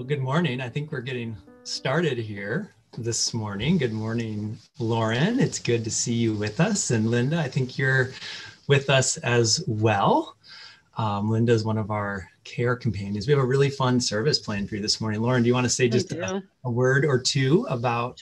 Well, good morning. I think we're getting started here this morning. Good morning, Lauren. It's good to see you with us. And Linda, I think you're with us as well. Linda is one of our care companions. We have a really fun service planned for you this morning. Lauren, do you want to say just a word or two about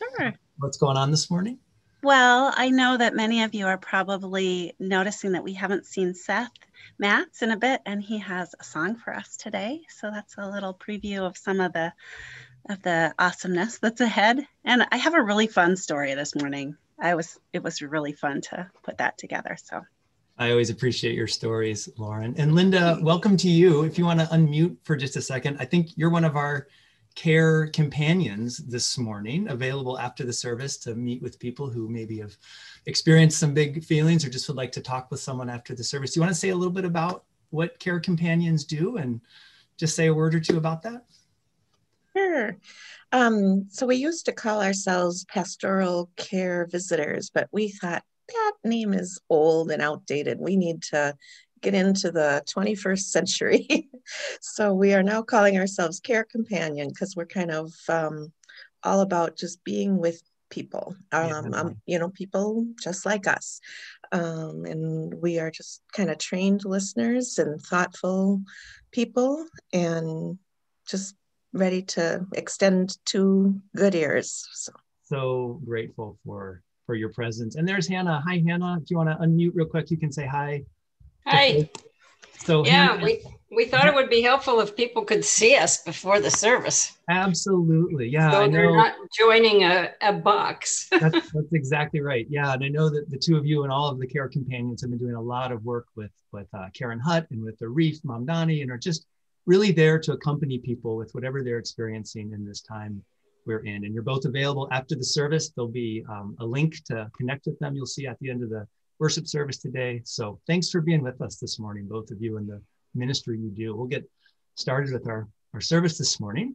what's going on this morning? Well, I know that many of you are probably noticing that we haven't seen Seth Matz in a bit, and he has a song for us today. So that's a little preview of some of the awesomeness that's ahead. And I have a really fun story this morning. It was really fun to put that together. So I always appreciate your stories, Lauren. And Linda, welcome to you. If you want to unmute for just a second, I think you're one of our care companions this morning, available after the service to meet with people who maybe have experienced some big feelings or just would like to talk with someone after the service. Do you want to say a little bit about what care companions do and just say a word or two about that? Sure. So we used to call ourselves pastoral care visitors, but we thought that name is old and outdated. We need to get into the 21st century. So we are now calling ourselves care companion because we're kind of all about just being with people, people just like us. And we are just kind of trained listeners and thoughtful people and just ready to extend two good ears. So grateful for your presence. And there's Hannah. Hi, Hannah. If you want to unmute real quick, you can say hi. Hi. So yeah, Hannah, we thought it would be helpful if people could see us before the service. Absolutely. Yeah. So they're not joining a box. That's exactly right. Yeah. And I know that the two of you and all of the care companions have been doing a lot of work with Karen Hutt and with the Reef, Mom Donnie, and are just really there to accompany people with whatever they're experiencing in this time we're in. And you're both available after the service. There'll be a link to connect with them. You'll see at the end of the worship service today. So thanks for being with us this morning, both of you, and the ministry you do. We'll get started with our service this morning.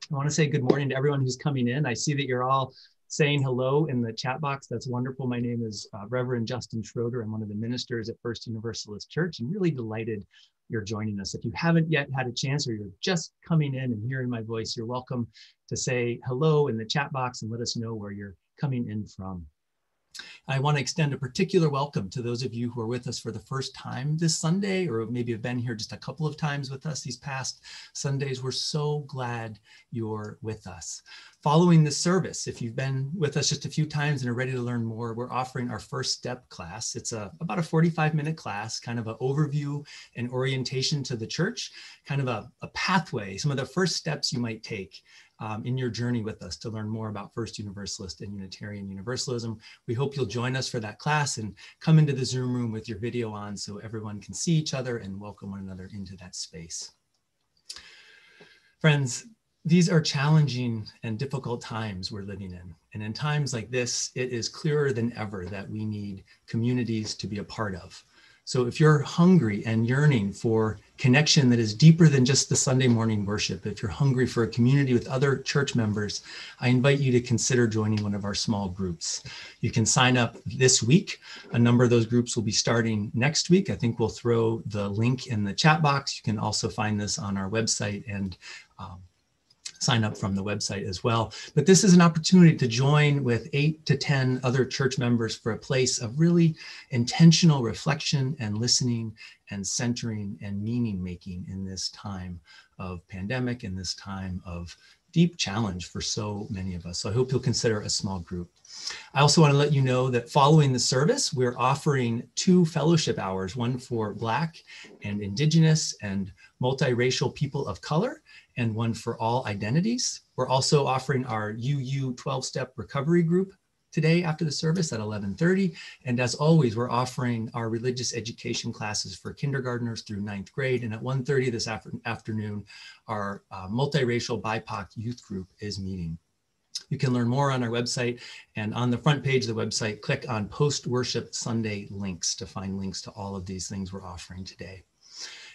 I want to say good morning to everyone who's coming in. I see that you're all saying hello in the chat box. That's wonderful. My name is Reverend Justin Schroeder. I'm one of the ministers at First Universalist Church, and really delighted you're joining us. If you haven't yet had a chance, or you're just coming in and hearing my voice, you're welcome to say hello in the chat box and let us know where you're coming in from. I want to extend a particular welcome to those of you who are with us for the first time this Sunday, or maybe have been here just a couple of times with us these past Sundays. We're so glad you're with us. Following this service, if you've been with us just a few times and are ready to learn more, we're offering our first step class. It's about a 45-minute class, kind of an overview and orientation to the church, kind of a pathway, some of the first steps you might take in your journey with us to learn more about First Universalist and Unitarian Universalism. We hope you'll join us for that class and come into the Zoom room with your video on so everyone can see each other and welcome one another into that space. Friends, these are challenging and difficult times we're living in. And in times like this, it is clearer than ever that we need communities to be a part of. So if you're hungry and yearning for connection that is deeper than just the Sunday morning worship, if you're hungry for a community with other church members, I invite you to consider joining one of our small groups. You can sign up this week. A number of those groups will be starting next week. I think we'll throw the link in the chat box. You can also find this on our website and sign up from the website as well. But this is an opportunity to join with 8 to 10 other church members for a place of really intentional reflection and listening and centering and meaning making in this time of pandemic, in this time of deep challenge for so many of us. So I hope you'll consider a small group. I also want to let you know that following the service, we're offering 2 fellowship hours, one for Black and Indigenous and multiracial people of color, and one for all identities. We're also offering our UU 12-step recovery group today after the service at 11:30. And as always, we're offering our religious education classes for kindergartners through 9th grade. And at 1:30 this afternoon, our multiracial BIPOC youth group is meeting. You can learn more on our website, and on the front page of the website, click on Post-Worship Sunday links to find links to all of these things we're offering today.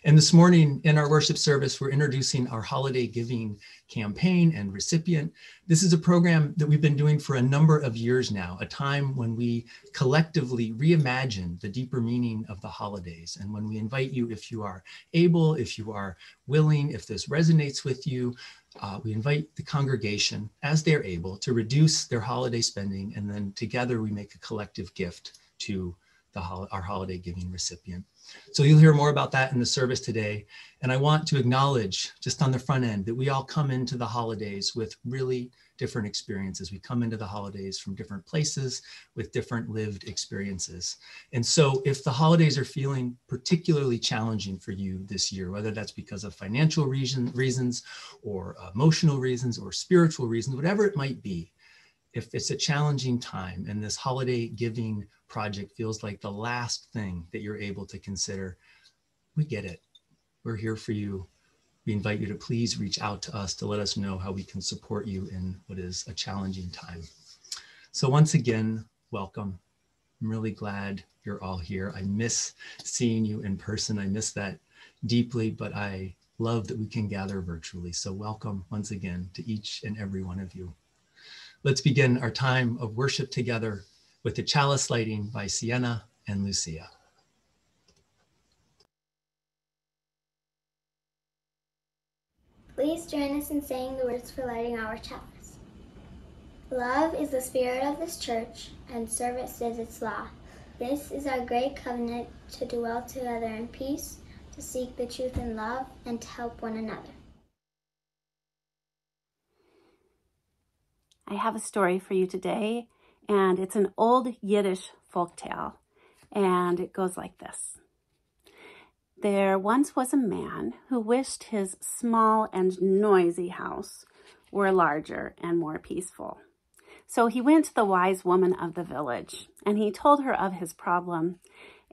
And this morning in our worship service, we're introducing our holiday giving campaign and recipient. This is a program that we've been doing for a number of years now, a time when we collectively reimagine the deeper meaning of the holidays. And when we invite you, if you are able, if you are willing, if this resonates with you, we invite the congregation, as they're able, to reduce their holiday spending, and then together we make a collective gift to our holiday giving recipient. So you'll hear more about that in the service today. And I want to acknowledge, just on the front end, that we all come into the holidays with really different experiences. We come into the holidays from different places with different lived experiences. And so if the holidays are feeling particularly challenging for you this year, whether that's because of financial reasons or emotional reasons or spiritual reasons, whatever it might be, if it's a challenging time and this holiday giving project feels like the last thing that you're able to consider, we get it. We're here for you. We invite you to please reach out to us to let us know how we can support you in what is a challenging time. So once again, welcome. I'm really glad you're all here. I miss seeing you in person. I miss that deeply, but I love that we can gather virtually. So welcome once again to each and every one of you. Let's begin our time of worship together with the chalice lighting by Sienna and Lucia. Please join us in saying the words for lighting our chalice. Love is the spirit of this church, and service is its law. This is our great covenant, to dwell together in peace, to seek the truth in love, and to help one another. I have a story for you today, and it's an old Yiddish folktale, and it goes like this. There once was a man who wished his small and noisy house were larger and more peaceful. So he went to the wise woman of the village, and he told her of his problem,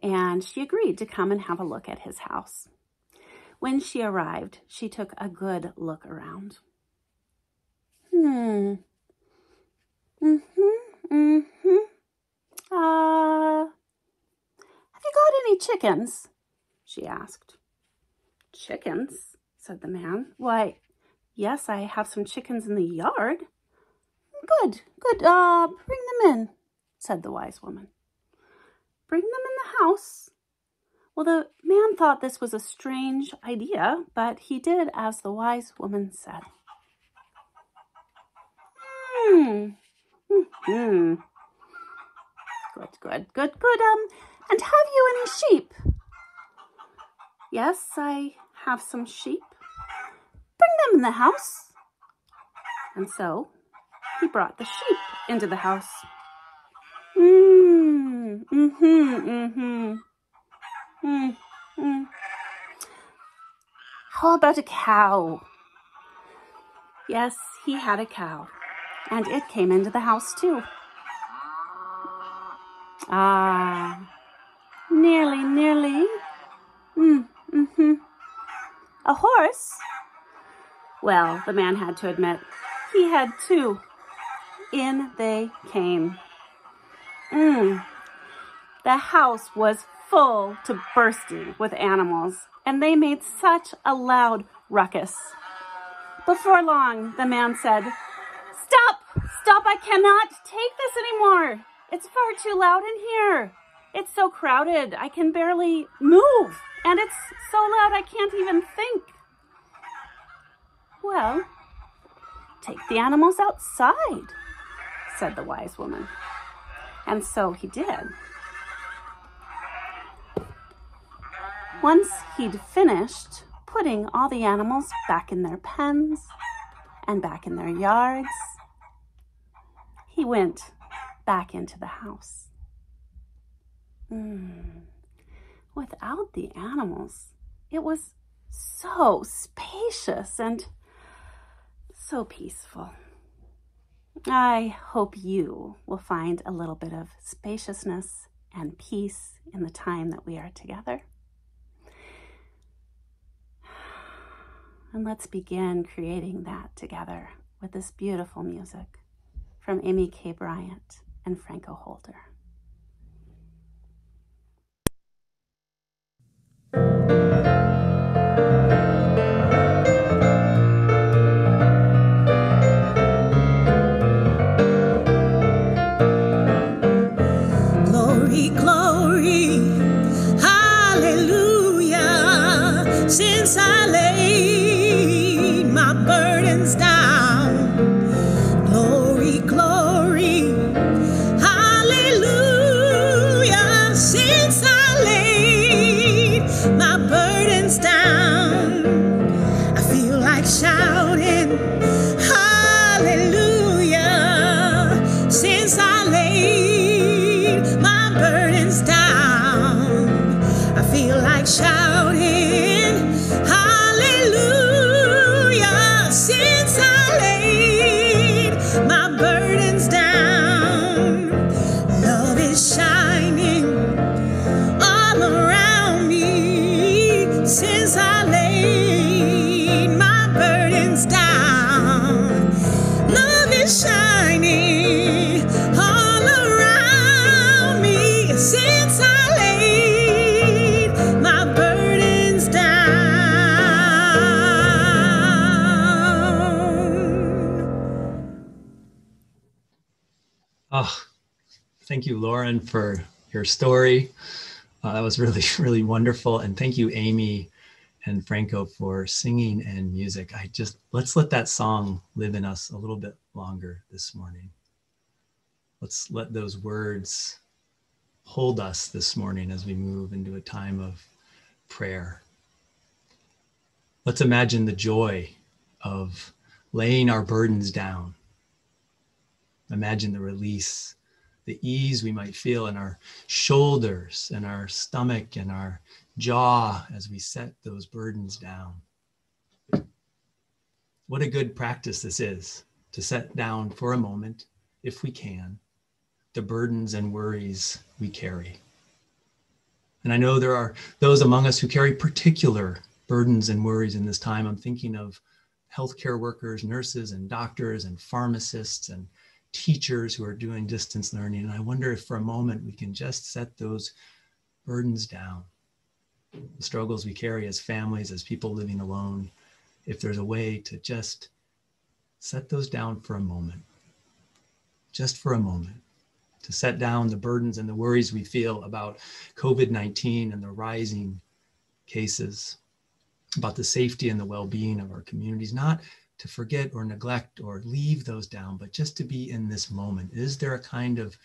and she agreed to come and have a look at his house. When she arrived, she took a good look around. Have you got any chickens? She asked. Chickens? Said the man. Why, yes, I have some chickens in the yard. Good. Bring them in, said the wise woman. Bring them in the house? Well, the man thought this was a strange idea, but he did as the wise woman said. Good. And have you any sheep? Yes, I have some sheep. Bring them in the house. And so he brought the sheep into the house. How about a cow? Yes, he had a cow, and it came into the house too. Nearly. A horse? Well, the man had to admit, he had two. In they came. The house was full to bursting with animals, and they made such a loud ruckus. Before long, the man said, Stop, I cannot take this anymore. It's far too loud in here. It's so crowded, I can barely move, and it's so loud I can't even think. Well, take the animals outside, said the wise woman. And so he did. Once he'd finished putting all the animals back in their pens and back in their yards, he went back into the house. Without the animals, it was so spacious and so peaceful. I hope you will find a little bit of spaciousness and peace in the time that we are together. And let's begin creating that together with this beautiful music from Amy K. Bryant and Franco Holder. Glory, glory, hallelujah. Since I laid my burdens down, glory, glory, hallelujah. Since I laid my burdens down, I feel like shouting, hallelujah. Since I laid my burdens down, I feel like shouting, hallelujah. Since I laid my burdens down, love is shining all around me. Since I laid my burdens down, love is shining all around me. Since I laid my burdens down. Oh, thank you, Lauren, for your story. That was really, really wonderful. And thank you, Amy and Franco, for singing and music. Let's let that song live in us a little bit longer this morning. Let's let those words hold us this morning as we move into a time of prayer. Let's imagine the joy of laying our burdens down. Imagine the release, the ease we might feel in our shoulders and our stomach and our jaw as we set those burdens down. What a good practice this is, to set down for a moment, if we can, the burdens and worries we carry. And I know there are those among us who carry particular burdens and worries in this time. I'm thinking of healthcare workers, nurses and doctors and pharmacists and teachers who are doing distance learning. And I wonder if for a moment we can just set those burdens down, the struggles we carry as families, as people living alone, if there's a way to just set those down for a moment, just for a moment, to set down the burdens and the worries we feel about COVID-19 and the rising cases, about the safety and the well-being of our communities, not to forget or neglect or leave those down, but just to be in this moment. Is there a kind of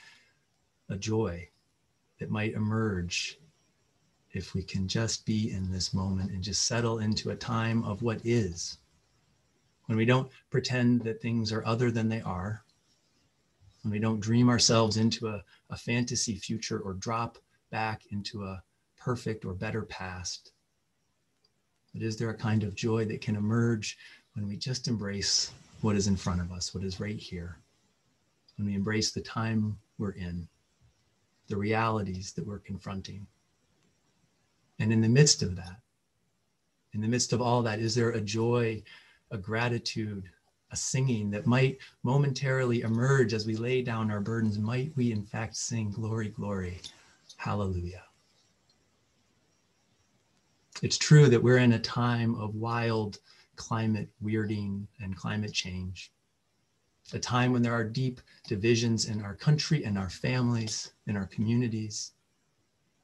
a joy that might emerge if we can just be in this moment and just settle into a time of what is, when we don't pretend that things are other than they are, when we don't dream ourselves into a fantasy future or drop back into a perfect or better past. But is there a kind of joy that can emerge when we just embrace what is in front of us, what is right here, when we embrace the time we're in, the realities that we're confronting? And in the midst of that, in the midst of all that, is there a joy, a gratitude, a singing that might momentarily emerge as we lay down our burdens? Might we in fact sing, glory, glory, hallelujah? It's true that we're in a time of wild climate weirding and climate change, a time when there are deep divisions in our country and our families, in our communities,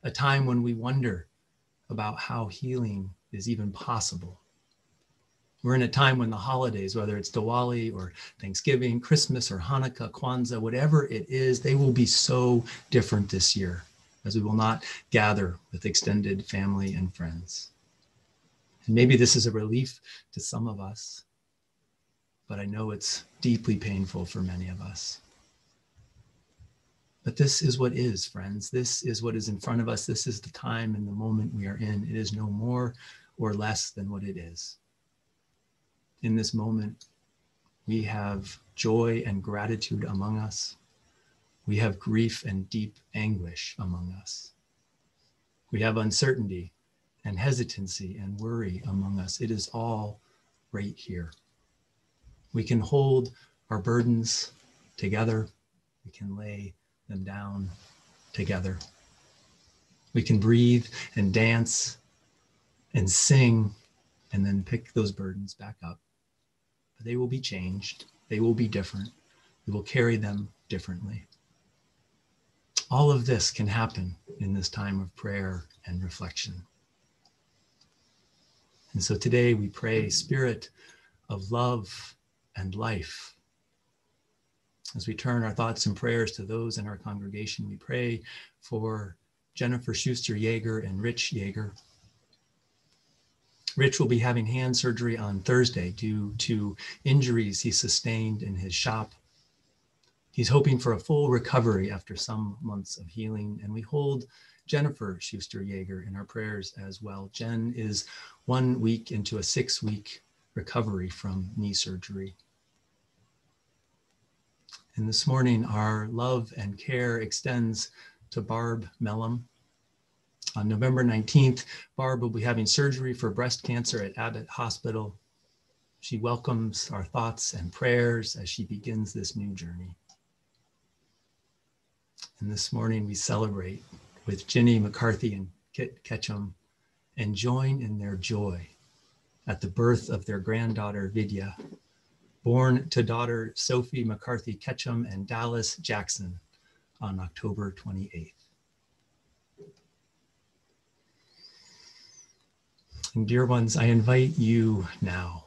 a time when we wonder about how healing is even possible. We're in a time when the holidays, whether it's Diwali or Thanksgiving, Christmas or Hanukkah, Kwanzaa, whatever it is, they will be so different this year, as we will not gather with extended family and friends. And maybe this is a relief to some of us, but I know it's deeply painful for many of us. But this is what is, friends. This is what is in front of us. This is the time and the moment we are in. It is no more or less than what it is. In this moment, we have joy and gratitude among us. We have grief and deep anguish among us. We have uncertainty and hesitancy and worry among us. It is all right here. We can hold our burdens together. We can lay them down together. We can breathe and dance and sing and then pick those burdens back up. But they will be changed. They will be different. We will carry them differently. All of this can happen in this time of prayer and reflection. And so today we pray, Spirit of love and life. As we turn our thoughts and prayers to those in our congregation, we pray for Jennifer Schuster-Yeager and Rich Yeager. Rich will be having hand surgery on Thursday due to injuries he sustained in his shop. He's hoping for a full recovery after some months of healing, and we hold Jennifer Schuster-Yeager in our prayers as well. Jen is 1 week into a 6-week recovery from knee surgery. And this morning, our love and care extends to Barb Mellum. On November 19th, Barb will be having surgery for breast cancer at Abbott Hospital. She welcomes our thoughts and prayers as she begins this new journey. And this morning we celebrate with Ginny McCarthy and Kit Ketchum and join in their joy at the birth of their granddaughter Vidya, born to daughter Sophie McCarthy Ketchum and Dallas Jackson on October 28th. And dear ones, I invite you now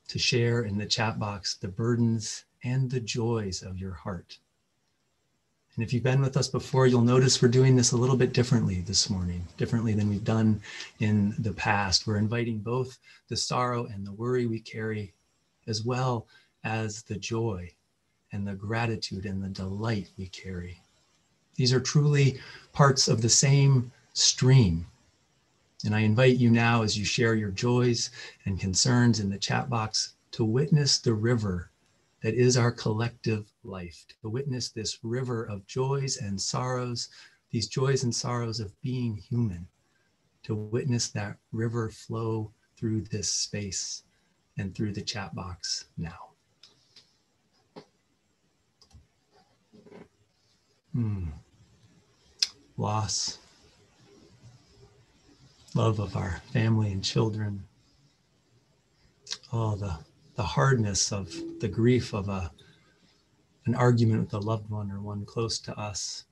to share in the chat box the burdens and the joys of your heart. And if you've been with us before, you'll notice we're doing this a little bit differently this morning, differently than we've done in the past. We're inviting both the sorrow and the worry we carry, as well as the joy and the gratitude and the delight we carry. These are truly parts of the same stream. And I invite you now, as you share your joys and concerns in the chat box, to witness the river that is our collective life, to witness this river of joys and sorrows, these joys and sorrows of being human, to witness that river flow through this space and through the chat box now. Loss, love of our family and children, the hardness of the grief of an argument with a loved one or one close to us,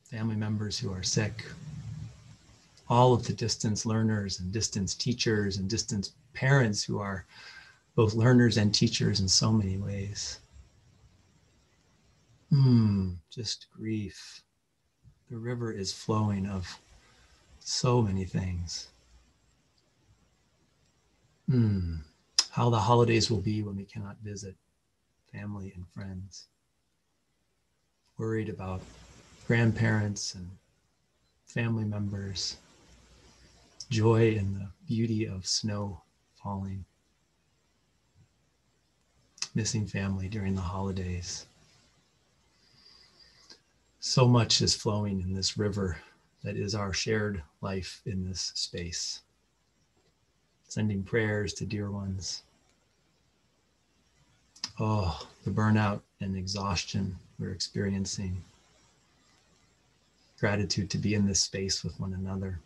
family members who are sick, all of the distance learners and distance teachers and distance parents who are both learners and teachers in so many ways. Just grief. The river is flowing of so many things. How the holidays will be when we cannot visit family and friends. Worried about grandparents and family members. Joy in the beauty of snow falling. Missing family during the holidays. So much is flowing in this river that is our shared life in this space. Sending prayers to dear ones. Oh, the burnout and exhaustion we're experiencing. Gratitude to be in this space with one another.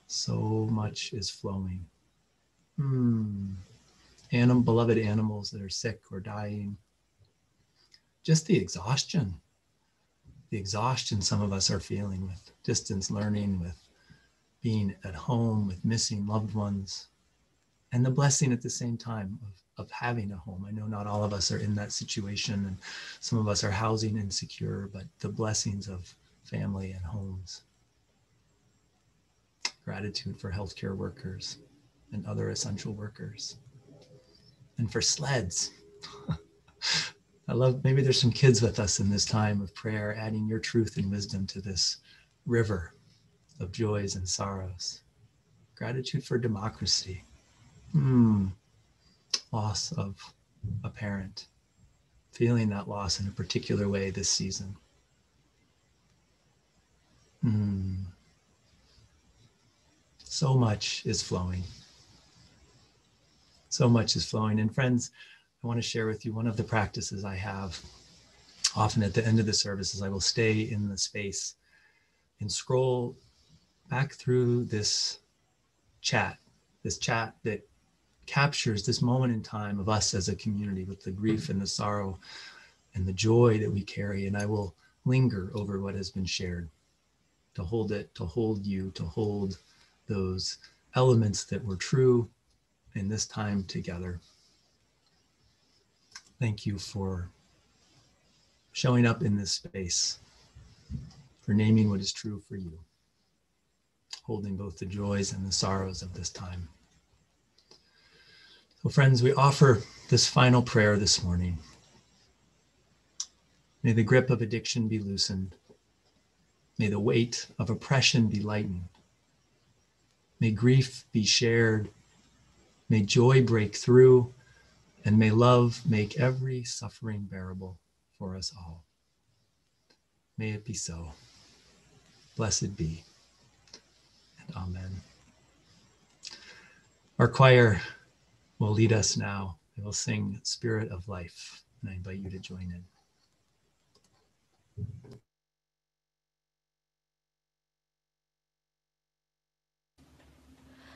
So much is flowing. Beloved animals that are sick or dying. Just the exhaustion some of us are feeling with distance learning, with being at home, with missing loved ones, and the blessing at the same time of having a home. I know not all of us are in that situation, and some of us are housing insecure, but the blessings of family and homes. Gratitude for healthcare workers and other essential workers. And for sleds. I love, maybe there's some kids with us in this time of prayer, adding your truth and wisdom to this river of joys and sorrows. Gratitude for democracy. Loss of a parent. Feeling that loss in a particular way this season. So much is flowing. So much is flowing. And friends, I want to share with you one of the practices I have often at the end of the services. I will stay in the space and scroll back through this chat that captures this moment in time of us as a community with the grief and the sorrow and the joy that we carry. And I will linger over what has been shared, to hold it, to hold you, to hold those elements that were true in this time together. Thank you for showing up in this space, for naming what is true for you, holding both the joys and the sorrows of this time. So friends, we offer this final prayer this morning. May the grip of addiction be loosened. May the weight of oppression be lightened. May grief be shared. May joy break through. And may love make every suffering bearable for us all. May it be so. Blessed be. And amen. Our choir will lead us now. They will sing Spirit of Life, and I invite you to join in.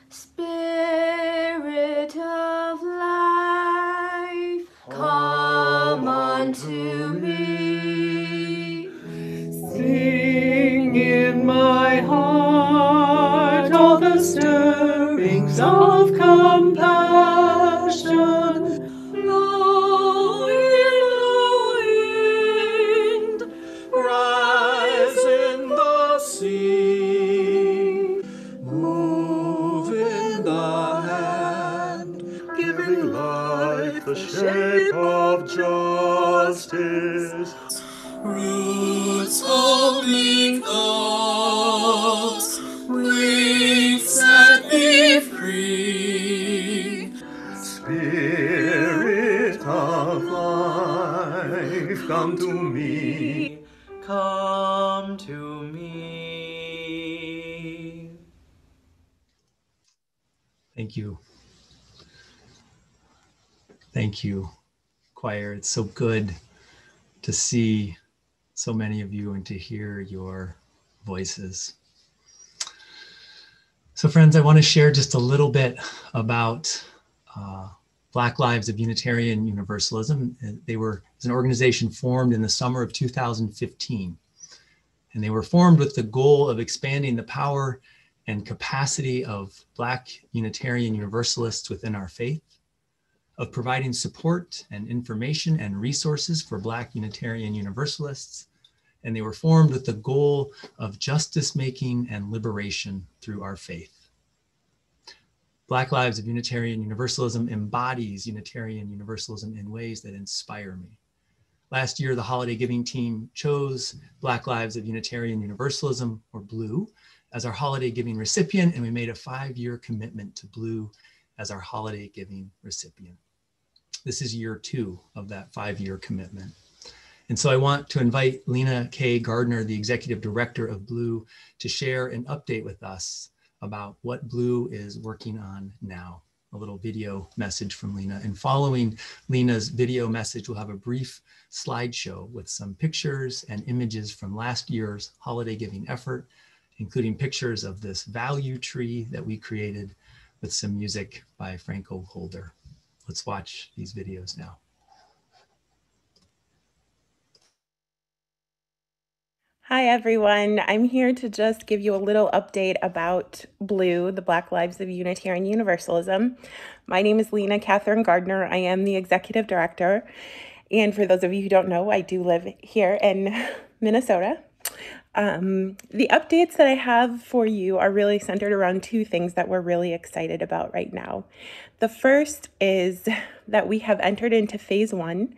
Spirit of life, come unto me. Sing in my heart all the stirrings of compassion. Blow in the wind, rise in the sea. Move in the hand, giving life the shape of justice. Roots holding thoughts, wings set me free. Spirit of life, come to me. Come to me. Thank you. Thank you, choir. It's so good to see so many of you and to hear your voices. So friends, I want to share just a little bit about Black Lives of Unitarian Universalism. It's an organization formed in the summer of 2015. And they were formed with the goal of expanding the power and capacity of Black Unitarian Universalists within our faith, of providing support and information and resources for Black Unitarian Universalists. And they were formed with the goal of justice making and liberation through our faith. Black Lives of Unitarian Universalism embodies Unitarian Universalism in ways that inspire me. Last year, the holiday giving team chose Black Lives of Unitarian Universalism, or BLUE, as our holiday giving recipient, and we made a 5-year commitment to BLUE as our holiday giving recipient. This is year 2 of that 5-year commitment. And so I want to invite Lena K. Gardner, the executive director of BLUE, to share an update with us about what BLUE is working on now. A little video message from Lena. And following Lena's video message, we'll have a brief slideshow with some pictures and images from last year's holiday giving effort, including pictures of this value tree that we created with some music by Franco Holder. Let's watch these videos now. Hi, everyone. I'm here to just give you a little update about BLUE, the Black Lives of Unitarian Universalism. My name is Lena Catherine Gardner. I am the executive director. And for those of you who don't know, I do live here in Minnesota. The updates that I have for you are really centered around 2 things that we're really excited about right now. The first is that we have entered into phase 1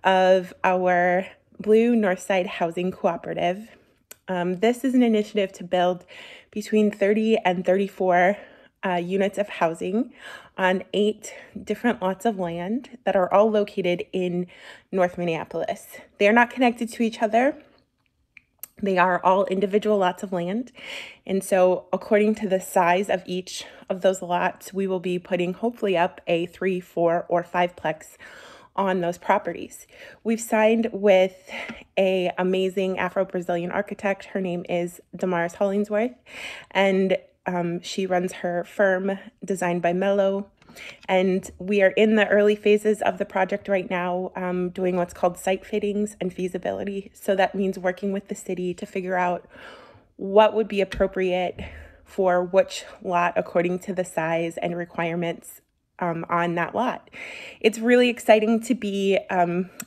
of our BLUE Northside Housing Cooperative. This is an initiative to build between 30 and 34 units of housing on 8 different lots of land that are all located in North Minneapolis. They are not connected to each other. They are all individual lots of land. And so according to the size of each of those lots, we will be putting hopefully up a 3, 4, or 5-plex on those properties. We've signed with an amazing Afro-Brazilian architect. Her name is Damaris Hollingsworth, and she runs her firm, Designed by Mello. And we are in the early phases of the project right now, doing what's called site fittings and feasibility. So that means working with the city to figure out what would be appropriate for which lot according to the size and requirements on that lot. It's really exciting to be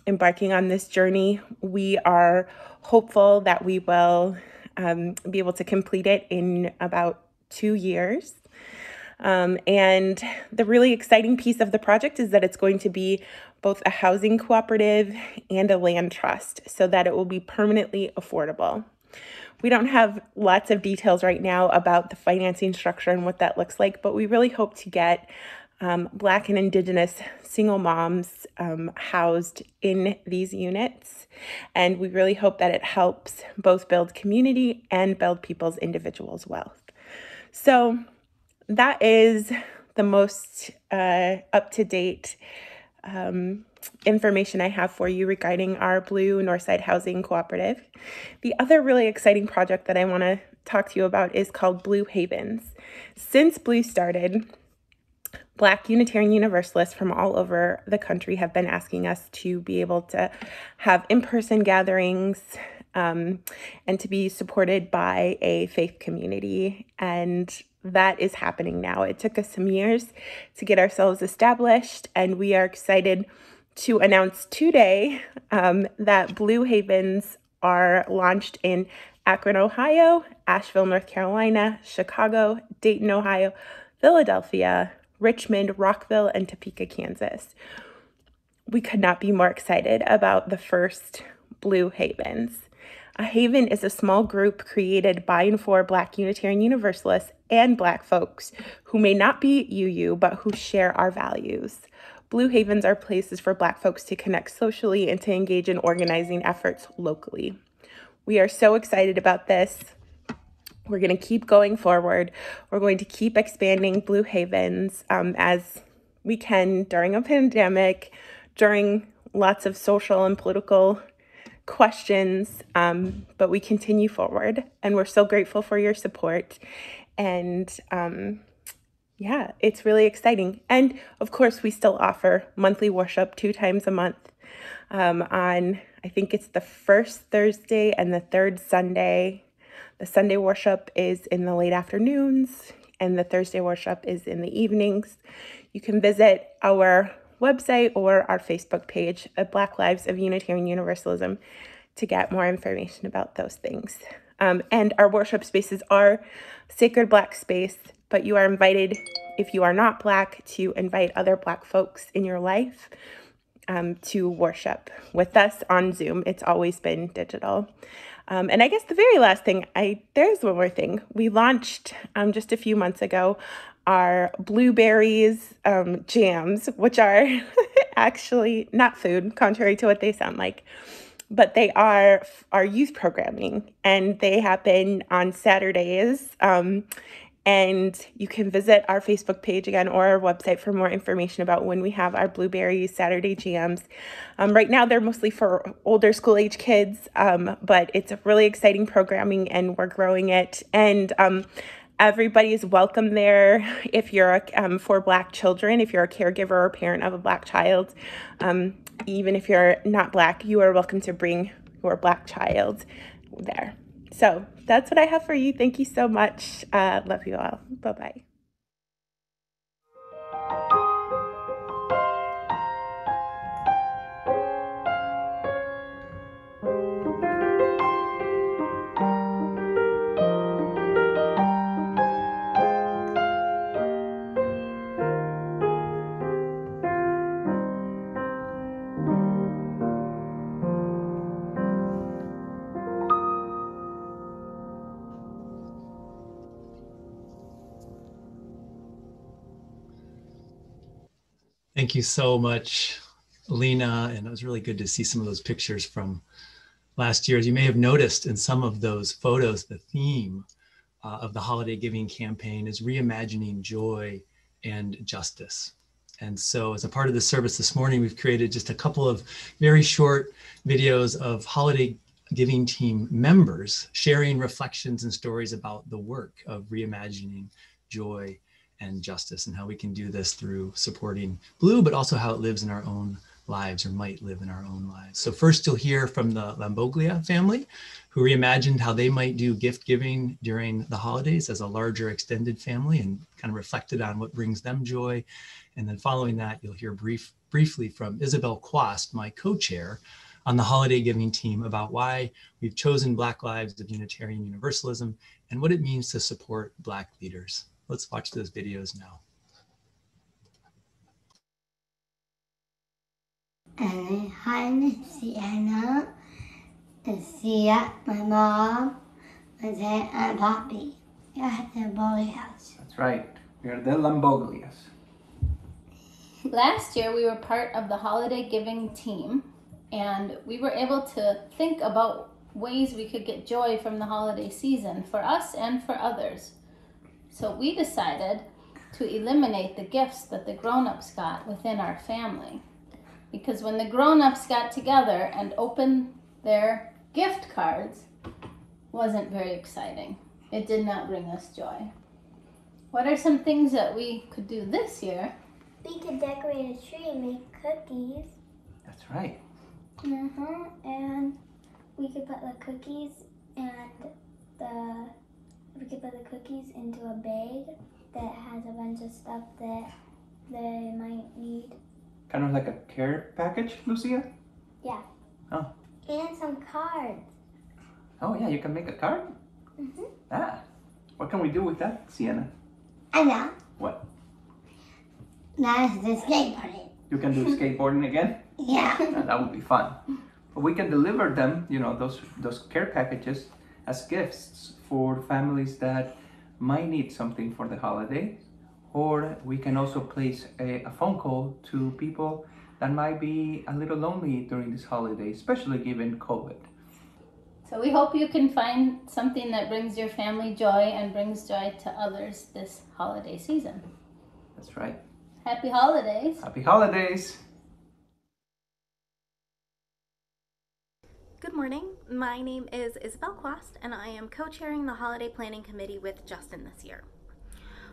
embarking on this journey. We are hopeful that we will be able to complete it in about 2 years. And the really exciting piece of the project is that it's going to be both a housing cooperative and a land trust so that it will be permanently affordable. We don't have lots of details right now about the financing structure and what that looks like, but we really hope to get Black and Indigenous single moms housed in these units. And we really hope that it helps both build community and build people's individuals' wealth. So that is the most up-to-date information I have for you regarding our Blue Northside Housing Cooperative. The other really exciting project that I want to talk to you about is called Blue Havens. Since Blue started, Black Unitarian Universalists from all over the country have been asking us to be able to have in-person gatherings and to be supported by a faith community. And that is happening now. It took us some years to get ourselves established, and we are excited to announce today that Blue Havens are launched in Akron, Ohio, Asheville, North Carolina, Chicago, Dayton, Ohio, Philadelphia, Richmond, Rockville, and Topeka, Kansas. We could not be more excited about the first Blue Havens. A haven is a small group created by and for Black Unitarian Universalists and Black folks who may not be UU, but who share our values. Blue Havens are places for Black folks to connect socially and to engage in organizing efforts locally. We are so excited about this. We're going to keep going forward. We're going to keep expanding Blue Havens as we can during a pandemic, during lots of social and political questions, but we continue forward, and we're so grateful for your support. And yeah, it's really exciting. And of course, we still offer monthly worship 2 times a month on, I think it's the first Thursday and the third Sunday. The Sunday worship is in the late afternoons, and the Thursday worship is in the evenings. You can visit our website or our Facebook page at Black Lives of Unitarian Universalism to get more information about those things. And our worship spaces are sacred Black space, but you are invited, if you are not Black, to invite other Black folks in your life to worship with us on Zoom. It's always been digital. And I guess the very last thing, there's one more thing. We launched just a few months ago our blueberries jams, which are actually not food, contrary to what they sound like, but they are our youth programming, and they happen on Saturdays. And you can visit our Facebook page again or our website for more information about when we have our Blueberry Saturday jams. Right now, they're mostly for older school age kids, but it's a really exciting programming, and we're growing it. And everybody is welcome there. If you're for Black children, if you're a caregiver or parent of a Black child, even if you're not Black, you are welcome to bring your Black child there. So that's what I have for you. Thank you so much. Love you all. Bye-bye. Thank you so much, Lena. And it was really good to see some of those pictures from last year. As you may have noticed in some of those photos, the theme of the holiday giving campaign is reimagining joy and justice. And so as a part of the service this morning, we've created just a couple of very short videos of holiday giving team members sharing reflections and stories about the work of reimagining joy and justice, and how we can do this through supporting Blue, but also how it lives in our own lives, or might live in our own lives. So first you'll hear from the Lamboglia family, who reimagined how they might do gift giving during the holidays as a larger extended family, and kind of reflected on what brings them joy. And then following that, you'll hear briefly from Isabel Quast, my co-chair on the holiday giving team, about why we've chosen Black Lives of Unitarian Universalism and what it means to support Black leaders. Let's watch those videos now. Hi, Sienna. See my mom and Aunt Poppy at the bowling house. That's right. We are the Lamboglias. Last year, we were part of the holiday giving team, and we were able to think about ways we could get joy from the holiday season for us and for others. So we decided to eliminate the gifts that the grown-ups got within our family. Because when the grown-ups got together and opened their gift cards, wasn't very exciting. It did not bring us joy. What are some things that we could do this year? We could decorate a tree and make cookies. That's right. And we could put the cookies into a bag that has a bunch of stuff that they might need. Kind of like a care package, Lucia? Yeah. Oh. And some cards. Oh yeah, you can make a card? Ah. What can we do with that, Sienna? I know. What? That's the skateboarding. You can do skateboarding again? Yeah. That would be fun. But we can deliver them, you know, those care packages as gifts for families that might need something for the holidays. Or we can also place a phone call to people that might be a little lonely during this holiday, especially given COVID. So we hope you can find something that brings your family joy and brings joy to others this holiday season. That's right. Happy holidays. Happy holidays. Good morning. My name is Isabel Quast, and I am co-chairing the Holiday Planning Committee with Justin this year.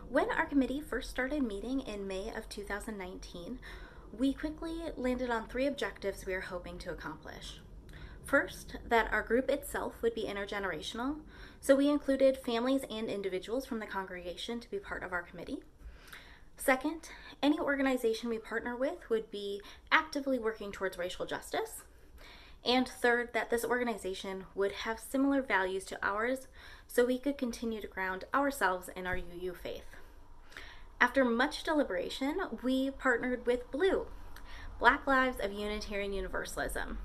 When our committee first started meeting in May of 2019, we quickly landed on 3 objectives we are hoping to accomplish. First, that our group itself would be intergenerational, so we included families and individuals from the congregation to be part of our committee. Second, any organization we partner with would be actively working towards racial justice. And third, that this organization would have similar values to ours, so we could continue to ground ourselves in our UU faith. After much deliberation, we partnered with Blue, Black Lives of Unitarian Universalism.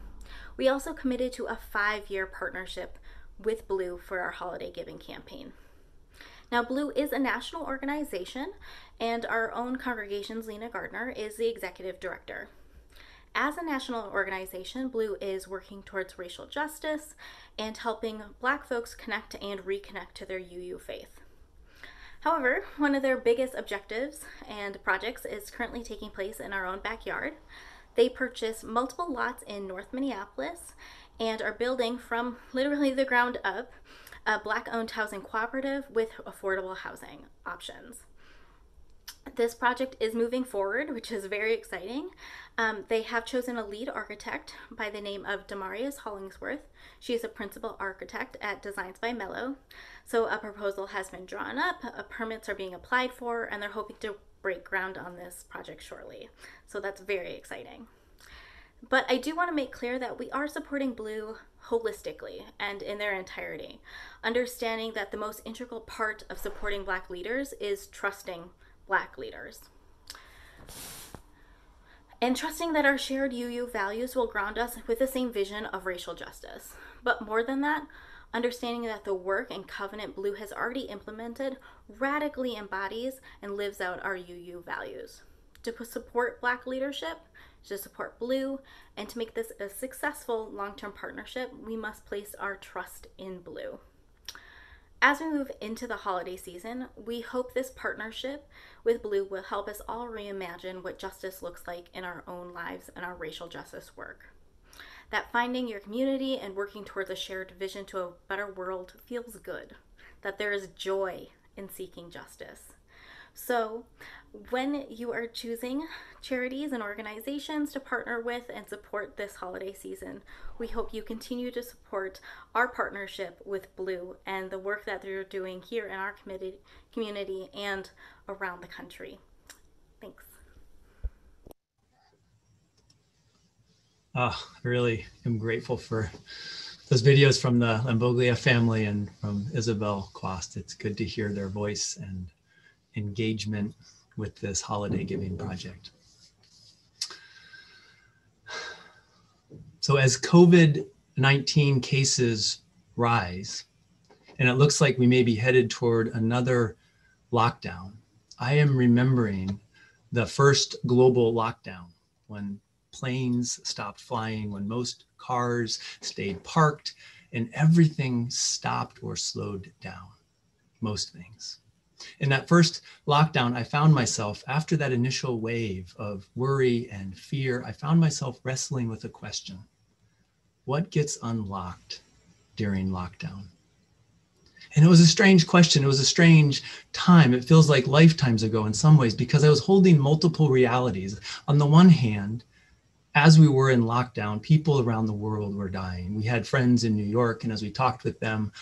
We also committed to a 5-year partnership with Blue for our holiday giving campaign. Now, Blue is a national organization, and our own congregation's Lena Gardner is the executive director. As a national organization, Blue is working towards racial justice and helping Black folks connect and reconnect to their UU faith. However, one of their biggest objectives and projects is currently taking place in our own backyard. They purchased multiple lots in North Minneapolis and are building from literally the ground up a Black-owned housing cooperative with affordable housing options. This project is moving forward, which is very exciting. They have chosen a lead architect by the name of Demarius Hollingsworth. She is a principal architect at Designs by Mello. So a proposal has been drawn up, permits are being applied for, and they're hoping to break ground on this project shortly. So that's very exciting. But I do want to make clear that we are supporting Blue holistically and in their entirety, understanding that the most integral part of supporting Black leaders is trusting Black leaders. And trusting that our shared UU values will ground us with the same vision of racial justice. But more than that, understanding that the work and covenant Blue has already implemented radically embodies and lives out our UU values. To support Black leadership, to support Blue, and to make this a successful long-term partnership, we must place our trust in Blue. As we move into the holiday season, we hope this partnership with Blue will help us all reimagine what justice looks like in our own lives and our racial justice work. That finding your community and working towards a shared vision to a better world feels good. That there is joy in seeking justice. So when you are choosing charities and organizations to partner with and support this holiday season, we hope you continue to support our partnership with Blue and the work that they're doing here in our community and around the country. Thanks. I really am grateful for those videos from the Lamboglia family and from Isabel Quast. It's good to hear their voice and engagement with this holiday giving project. So as COVID-19 cases rise, and it looks like we may be headed toward another lockdown, I am remembering the first global lockdown when planes stopped flying, when most cars stayed parked, and everything stopped or slowed down, most things. In that first lockdown, I found myself, after that initial wave of worry and fear, I found myself wrestling with a question. What gets unlocked during lockdown? And it was a strange question. It was a strange time. It feels like lifetimes ago in some ways, because I was holding multiple realities. On the one hand, as we were in lockdown, people around the world were dying. We had friends in New York, and as we talked with them,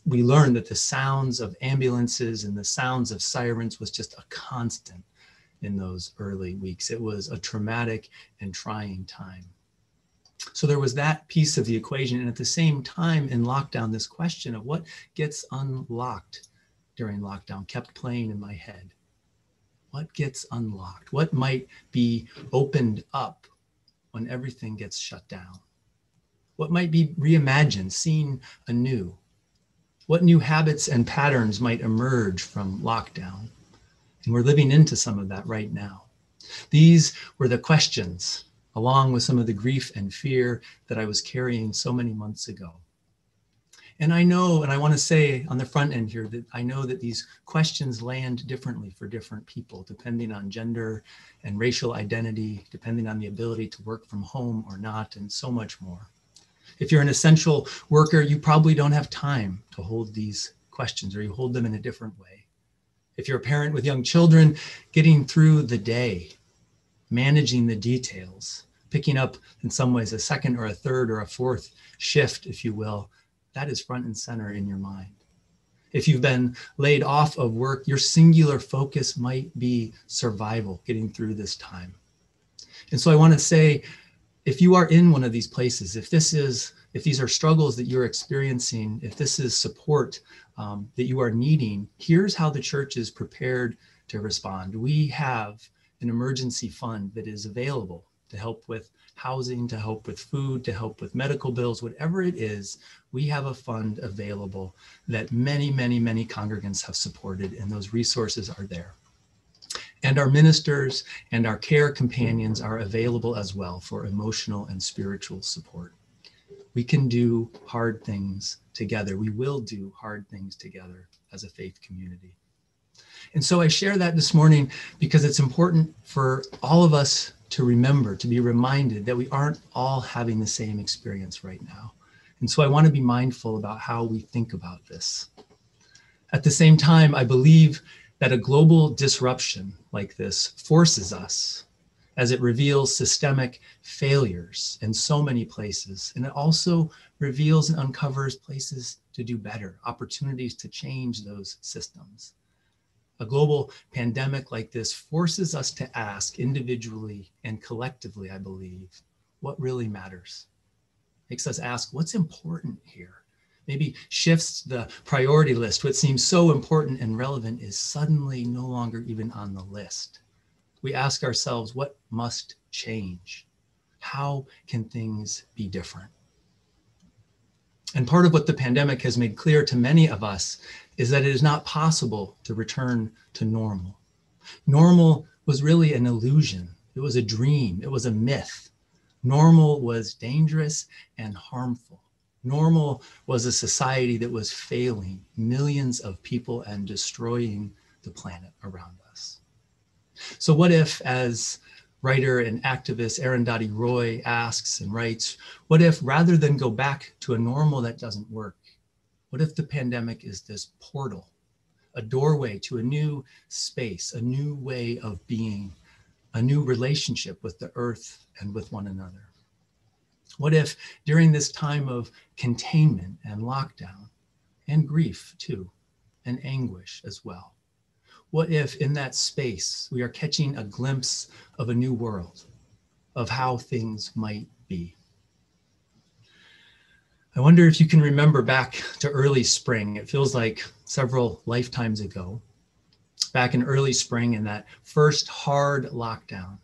we learned that the sounds of ambulances and the sounds of sirens was just a constant in those early weeks. It was a traumatic and trying time. So there was that piece of the equation. And at the same time in lockdown, this question of what gets unlocked during lockdown kept playing in my head. What gets unlocked? What might be opened up when everything gets shut down? What might be reimagined, seen anew? What new habits and patterns might emerge from lockdown? And we're living into some of that right now. These were the questions, along with some of the grief and fear that I was carrying so many months ago. And I know, and I want to say on the front end here, that I know that these questions land differently for different people, depending on gender and racial identity, depending on the ability to work from home or not, and so much more. If you're an essential worker, you probably don't have time to hold these questions, or you hold them in a different way. If you're a parent with young children, getting through the day, managing the details, picking up in some ways a second or a third or a fourth shift, if you will, that is front and center in your mind. If you've been laid off of work, your singular focus might be survival, getting through this time. And so I want to say, if you are in one of these places, if these are struggles that you're experiencing, if this is support that you are needing, here's how the church is prepared to respond. We have an emergency fund that is available to help with housing, to help with food, to help with medical bills, whatever it is. We have a fund available that many, many, many congregants have supported, and those resources are there. And our ministers and our care companions are available as well for emotional and spiritual support. We can do hard things together. We will do hard things together as a faith community. And so I share that this morning because it's important for all of us to remember, to be reminded that we aren't all having the same experience right now. And so I want to be mindful about how we think about this. At the same time, I believe that a global disruption like this forces us, as it reveals systemic failures in so many places. And it also reveals and uncovers places to do better, opportunities to change those systems. A global pandemic like this forces us to ask individually and collectively, I believe, what really matters. Makes us ask, what's important here? Maybe shifts the priority list. What seems so important and relevant is suddenly no longer even on the list. We ask ourselves, what must change? How can things be different? And part of what the pandemic has made clear to many of us is that it is not possible to return to normal. Normal was really an illusion. It was a dream. It was a myth. Normal was dangerous and harmful. Normal was a society that was failing millions of people and destroying the planet around us. So what if, as writer and activist Arundhati Roy asks and writes, what if rather than go back to a normal that doesn't work, what if the pandemic is this portal, a doorway to a new space, a new way of being, a new relationship with the earth and with one another? What if during this time of containment and lockdown, and grief too, and anguish as well, what if in that space we are catching a glimpse of a new world, of how things might be? I wonder if you can remember back to early spring. It feels like several lifetimes ago, back in early spring in that first hard lockdown,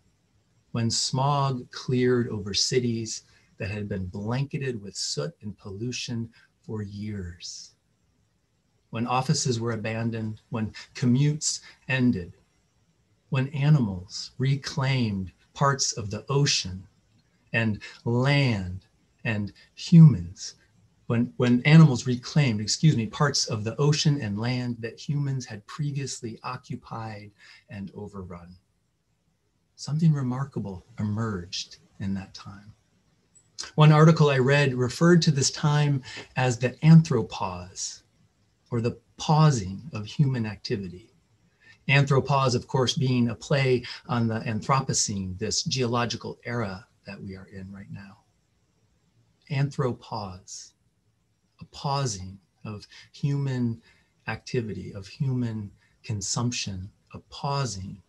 when smog cleared over cities that had been blanketed with soot and pollution for years. When offices were abandoned, when commutes ended, when animals reclaimed parts of the ocean and land and humans, when animals reclaimed, parts of the ocean and land that humans had previously occupied and overrun. Something remarkable emerged in that time. One article I read referred to this time as the anthropause, or the pausing of human activity. Anthropause, of course, being a play on the Anthropocene, this geological era that we are in right now. Anthropause, a pausing of human activity, of human consumption, a pausing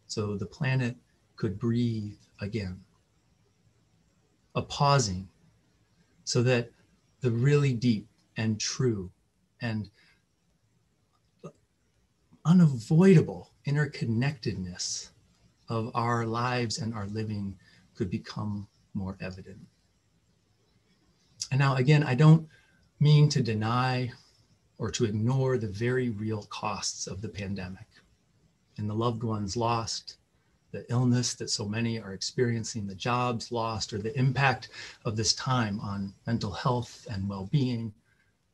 so the planet could breathe again. A pausing so that the really deep and true and unavoidable interconnectedness of our lives and our living could become more evident. And now, again, I don't mean to deny or to ignore the very real costs of the pandemic and the loved ones lost, the illness that so many are experiencing, the jobs lost, or the impact of this time on mental health and well-being.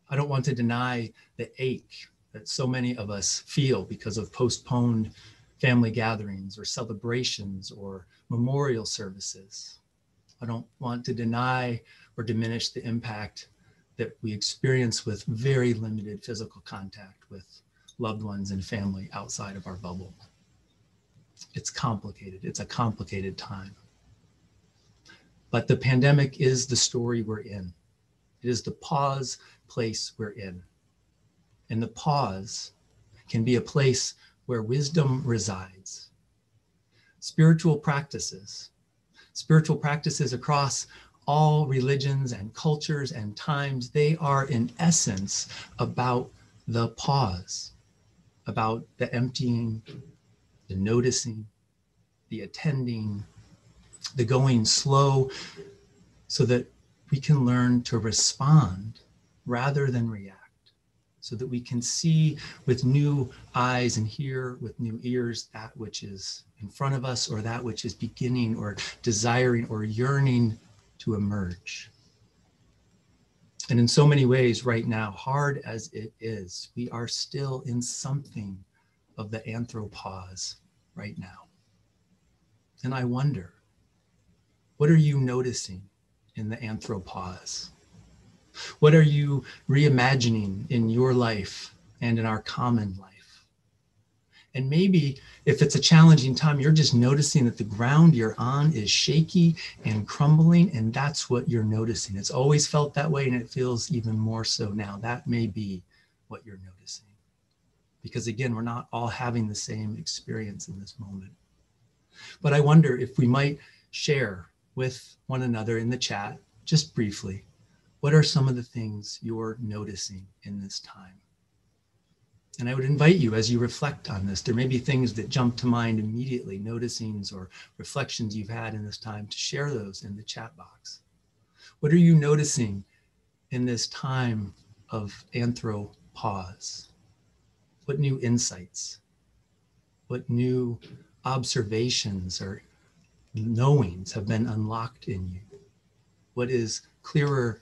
I don't want to deny the ache that so many of us feel because of postponed family gatherings or celebrations or memorial services. I don't want to deny or diminish the impact that we experience with very limited physical contact with loved ones and family outside of our bubble. It's complicated. It's a complicated time. But the pandemic is the story we're in. It is the pause place we're in. And the pause can be a place where wisdom resides. Spiritual practices across all religions and cultures and times, they are in essence about the pause, about the emptying, the noticing, the attending, the going slow, so that we can learn to respond rather than react, so that we can see with new eyes and hear with new ears that which is in front of us or that which is beginning or desiring or yearning to emerge. And in so many ways right now, hard as it is, we are still in something of the anthropause right now. And I wonder, what are you noticing in the anthropause? What are you reimagining in your life and in our common life? And maybe if it's a challenging time, you're just noticing that the ground you're on is shaky and crumbling, and that's what you're noticing. It's always felt that way, and it feels even more so now. That may be what you're noticing. Because again, we're not all having the same experience in this moment. But I wonder if we might share with one another in the chat, just briefly, what are some of the things you're noticing in this time? And I would invite you, as you reflect on this, there may be things that jump to mind immediately, noticings or reflections you've had in this time, to share those in the chat box. What are you noticing in this time of anthropause? What new insights? What new observations or knowings have been unlocked in you? What is clearer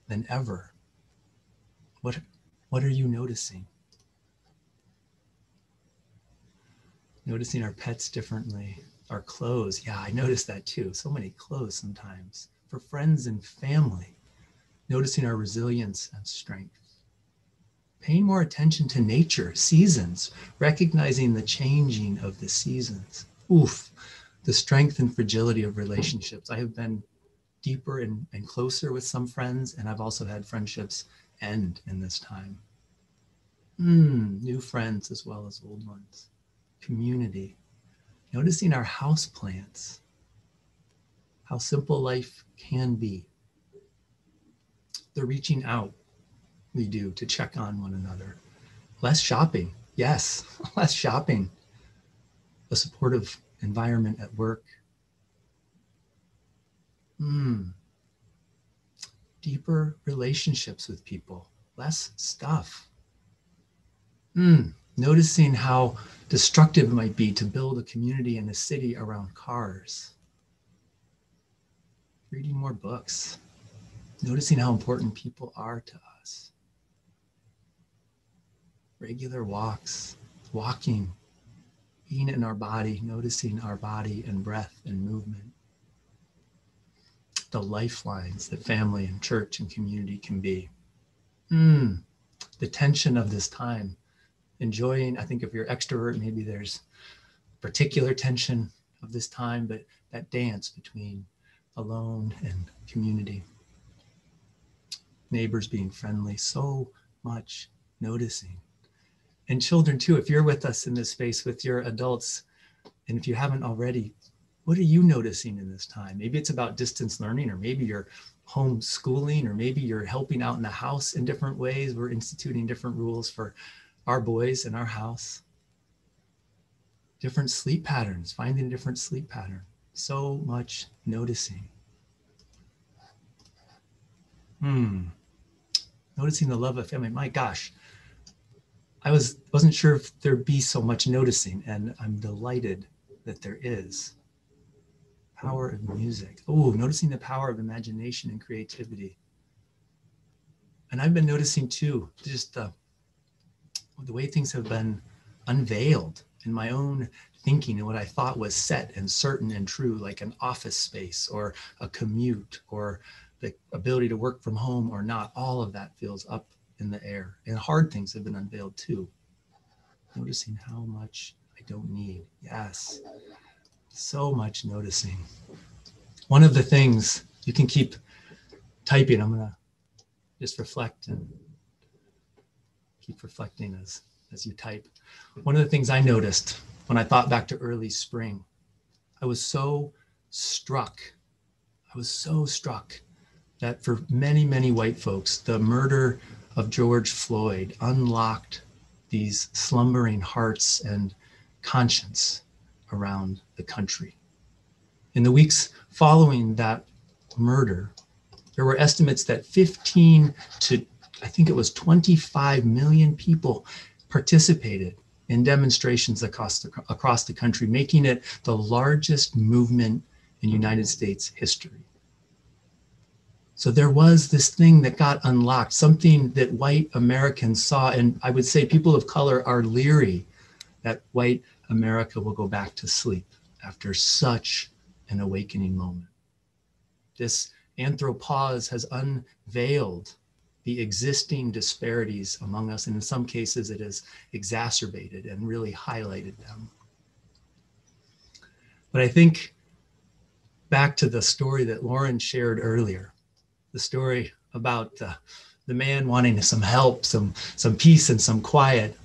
than ever? What are you noticing? Noticing our pets differently, our clothes. Yeah, I noticed that too. So many clothes sometimes. For friends and family, noticing our resilience and strength. paying more attention to nature, seasons, recognizing the changing of the seasons. Oof, the strength and fragility of relationships. I have been deeper and closer with some friends, and I've also had friendships end in this time. New friends as well as old ones. Community. Noticing our house plants, how simple life can be. The reaching out we do to check on one another. Less shopping, yes, less shopping. A supportive environment at work. Deeper relationships with people, less stuff. Noticing how destructive it might be to build a community and a city around cars. Reading more books. Noticing how important people are to us. Regular walks, walking, being in our body, noticing our body and breath and movement. The lifelines that family and church and community can be. The tension of this time. Enjoying, I think if you're extrovert, maybe there's particular tension of this time, but that dance between alone and community. Neighbors being friendly, so much noticing. And children too, if you're with us in this space with your adults, and if you haven't already, what are you noticing in this time? Maybe it's about distance learning, or maybe you're homeschooling, or maybe you're helping out in the house in different ways. We're instituting different rules for our boys in our house. Different sleep patterns, finding a different sleep pattern. So much noticing. Noticing the love of family. My gosh, I wasn't sure if there'd be so much noticing, and I'm delighted that there is. Power of music. Oh, noticing the power of imagination and creativity. And I've been noticing too, just the way things have been unveiled in my own thinking, and what I thought was set and certain and true, like an office space or a commute or the ability to work from home or not. All of that feels up in the air, and hard things have been unveiled too. Noticing how much I don't need. Yes, so much noticing. One of the things, you can keep typing. I'm gonna just reflect and keep reflecting as you type. One of the things I noticed when I thought back to early spring, I was so struck that for many, many white folks, the murder of George Floyd unlocked these slumbering hearts and conscience around the country. In the weeks following that murder, there were estimates that 15 to, I think it was 25 million people participated in demonstrations across the country, making it the largest movement in United States history. So there was this thing that got unlocked, something that white Americans saw, and I would say people of color are leery that white America will go back to sleep after such an awakening moment. This anthropause has unveiled the existing disparities among us, and in some cases it has exacerbated and really highlighted them. But I think back to the story that Lauren shared earlier, the story about the man wanting some help, some peace and some quiet,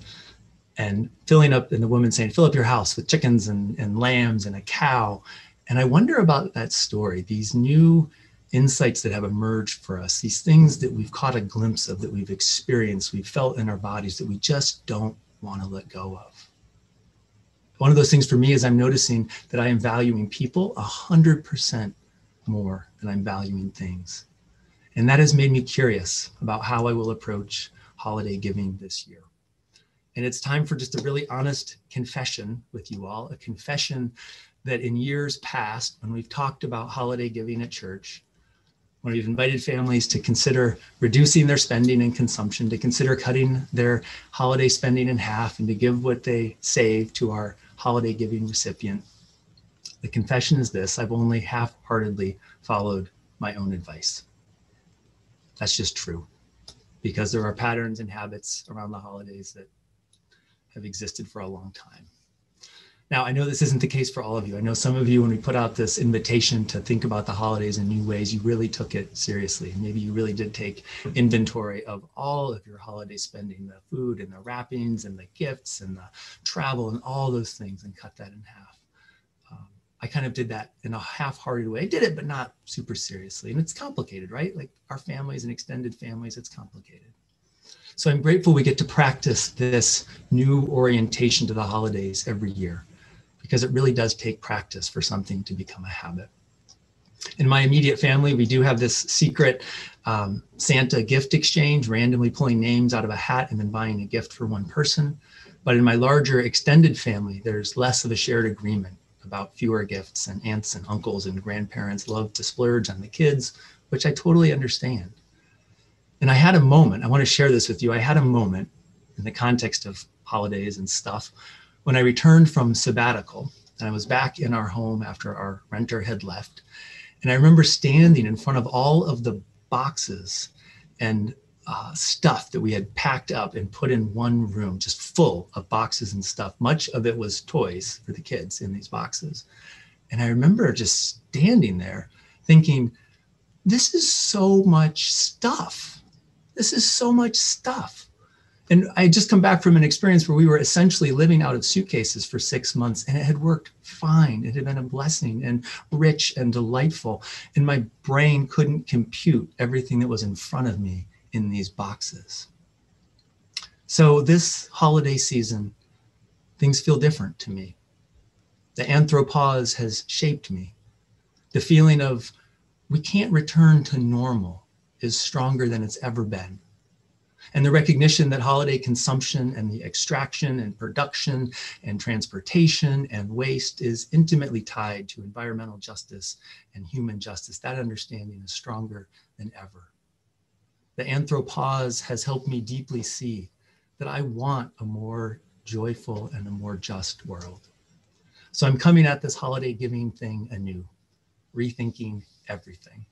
and filling up, and the woman saying, fill up your house with chickens and lambs and a cow. And I wonder about that story, these new insights that have emerged for us, these things that we've caught a glimpse of, that we've experienced, we've felt in our bodies, that we just don't want to let go of. One of those things for me is I'm noticing that I am valuing people 100% more than I'm valuing things. And that has made me curious about how I will approach holiday giving this year. And it's time for just a really honest confession with you all, a confession that in years past, when we've talked about holiday giving at church, when we've invited families to consider reducing their spending and consumption, to consider cutting their holiday spending in half, and to give what they save to our holiday giving recipient, the confession is this: I've only half-heartedly followed my own advice. That's just true. because there are patterns and habits around the holidays that have existed for a long time. Now, I know this isn't the case for all of you. I know some of you, when we put out this invitation to think about the holidays in new ways, you really took it seriously. Maybe you really did take inventory of all of your holiday spending, the food and the wrappings and the gifts and the travel and all those things, and cut that in half. I kind of did that in a half-hearted way. I did it, but not super seriously. And it's complicated, right? Like our families and extended families, it's complicated. So I'm grateful we get to practice this new orientation to the holidays every year, because it really does take practice for something to become a habit. In my immediate family, we do have this secret Santa gift exchange, randomly pulling names out of a hat and then buying a gift for one person. But in my larger extended family, there's less of a shared agreement about fewer gifts, and aunts and uncles and grandparents love to splurge on the kids, which I totally understand. And I had a moment, I want to share this with you. I had a moment in the context of holidays and stuff when I returned from sabbatical, and I was back in our home after our renter had left. And I remember standing in front of all of the boxes and stuff that we had packed up and put in one room, just full of boxes and stuff. Much of it was toys for the kids in these boxes. And I remember just standing there thinking, this is so much stuff. This is so much stuff. And I had just come back from an experience where we were essentially living out of suitcases for 6 months, and it had worked fine. It had been a blessing and rich and delightful. And my brain couldn't compute everything that was in front of me in these boxes. So this holiday season, things feel different to me. The anthropause has shaped me. The feeling of we can't return to normal is stronger than it's ever been. And the recognition that holiday consumption and the extraction and production and transportation and waste is intimately tied to environmental justice and human justice, that understanding is stronger than ever. The anthropause has helped me deeply see that I want a more joyful and a more just world. So I'm coming at this holiday giving thing anew, rethinking everything.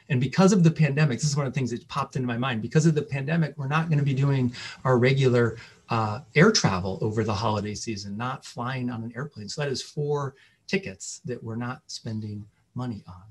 And because of the pandemic, this is one of the things that popped into my mind. Because of the pandemic, we're not going to be doing our regular air travel over the holiday season, not flying on an airplane. So that is 4 tickets that we're not spending money on.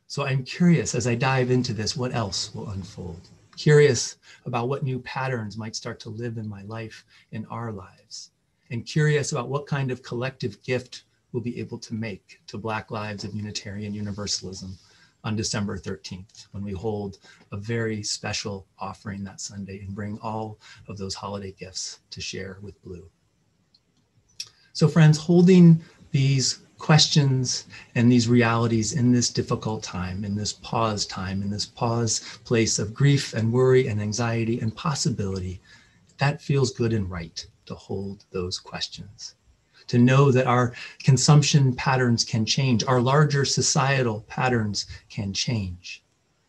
So I'm curious as I dive into this, what else will unfold? Curious about what new patterns might start to live in my life, in our lives. And curious about what kind of collective gift we'll be able to make to Black lives of Unitarian Universalism on December 13th, when we hold a very special offering that Sunday and bring all of those holiday gifts to share with Blue. So friends, holding these questions and these realities in this difficult time, in this pause time, in this pause place of grief and worry and anxiety and possibility, that feels good and right to hold those questions. To know that our consumption patterns can change, our larger societal patterns can change.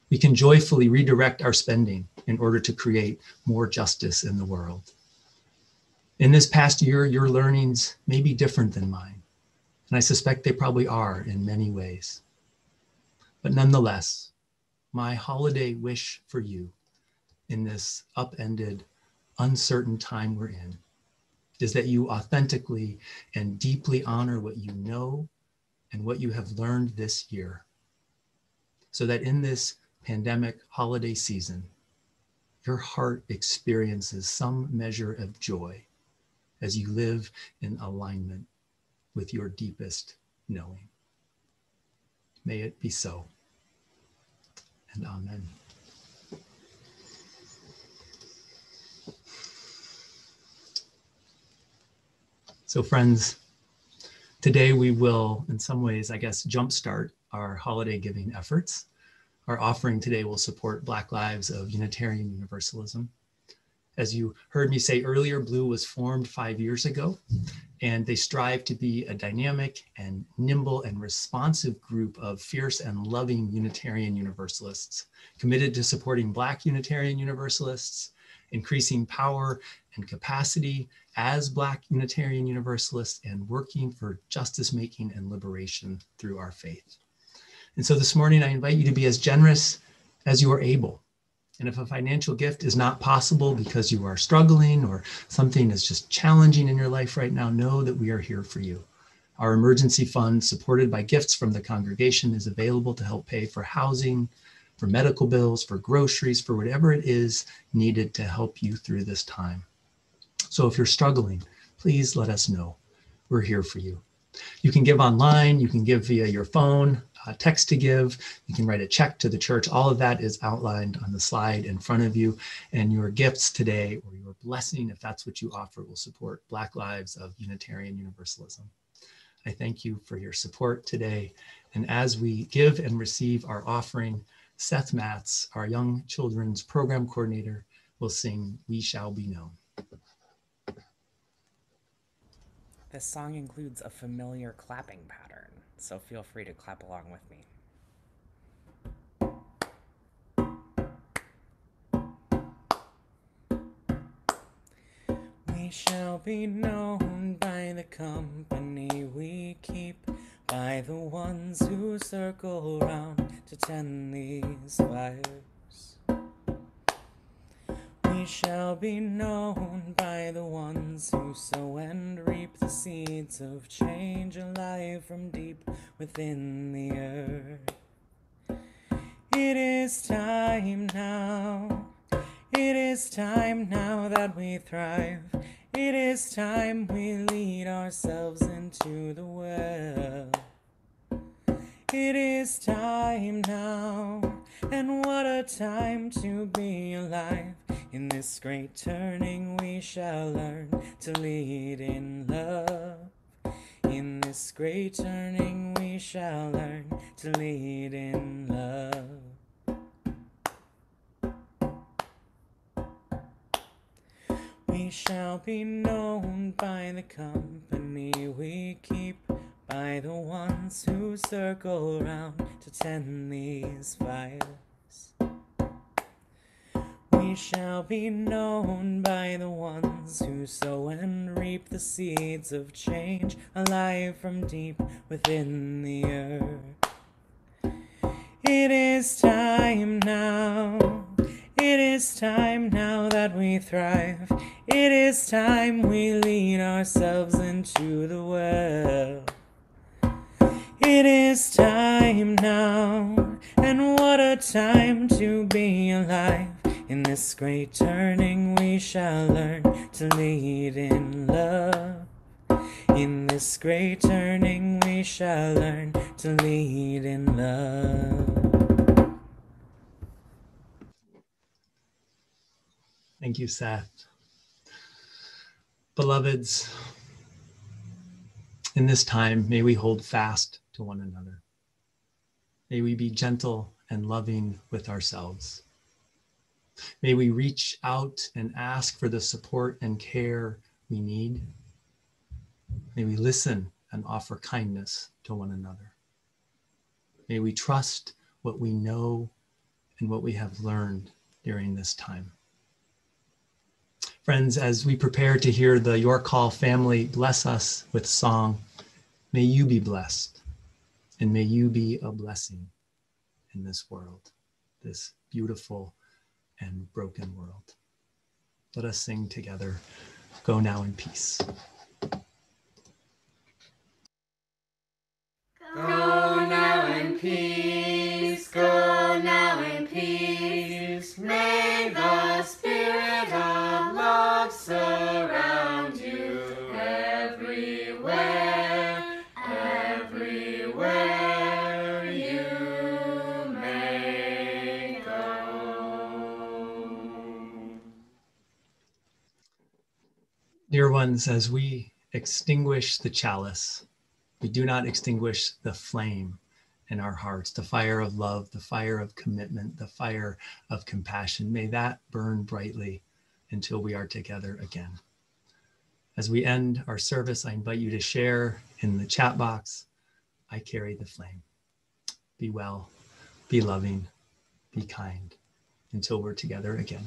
We can joyfully redirect our spending in order to create more justice in the world. In this past year, your learnings may be different than mine, and I suspect they probably are in many ways. But nonetheless, my holiday wish for you in this upended, uncertain time we're in is that you authentically and deeply honor what you know and what you have learned this year, so that in this pandemic holiday season, your heart experiences some measure of joy as you live in alignment with your deepest knowing. May it be so, and amen. So friends, today we will, in some ways, I guess, jumpstart our holiday giving efforts. Our offering today will support Black lives of Unitarian Universalism. As you heard me say earlier, Blue was formed 5 years ago, and they strive to be a dynamic and nimble and responsive group of fierce and loving Unitarian Universalists, committed to supporting Black Unitarian Universalists, increasing power and capacity as Black Unitarian Universalists, and working for justice making and liberation through our faith. And so this morning, I invite you to be as generous as you are able And if a financial gift is not possible because you are struggling or something is just challenging in your life right now, know that we are here for you. Our emergency fund, supported by gifts from the congregation, is available to help pay for housing, for medical bills, for groceries, for whatever it is needed to help you through this time. So if you're struggling, please let us know. We're here for you. You can give online, you can give via your phone, text to give, you can write a check to the church. All of that is outlined on the slide in front of you. And your gifts today, or your blessing, if that's what you offer, will support Black Lives of Unitarian Universalism. I thank you for your support today. And as we give and receive our offering, Seth Matz, our young children's program coordinator, will sing "We Shall Be Known." This song includes a familiar clapping pattern, so feel free to clap along with me. We shall be known by the company we keep, by the ones who circle round to tend these fires. We shall be known by the ones who sow and reap the seeds of change alive from deep within the earth. It is time now. It is time now that we thrive. It is time we lead ourselves into the well. It is time now, and what a time to be alive. In this great turning we shall learn to lead in love. In this great turning we shall learn to lead in love. We shall be known by the company we keep, by the ones who circle round to tend these fires. We shall be known by the ones who sow and reap the seeds of change alive from deep within the earth. It is time now. It is time now that we thrive. It is time we lead ourselves into the well. It is time now, and what a time to be alive. In this great turning we shall learn to lead in love. In this great turning we shall learn to lead in love. Thank you, Seth. Beloveds, in this time, may we hold fast to one another. May we be gentle and loving with ourselves. May we reach out and ask for the support and care we need. May we listen and offer kindness to one another. May we trust what we know and what we have learned during this time. Friends, as we prepare to hear the Your Call family bless us with song, may you be blessed, and may you be a blessing in this world, this beautiful and broken world. Let us sing together, Go Now in Peace. Go now in peace, go now in peace. May the spirit of love surround you everywhere, everywhere you may go. Dear ones, as we extinguish the chalice, we do not extinguish the flame in our hearts, the fire of love, the fire of commitment, the fire of compassion. May that burn brightly until we are together again. As we end our service, I invite you to share in the chat box, I carry the flame. Be well, be loving, be kind, until we're together again.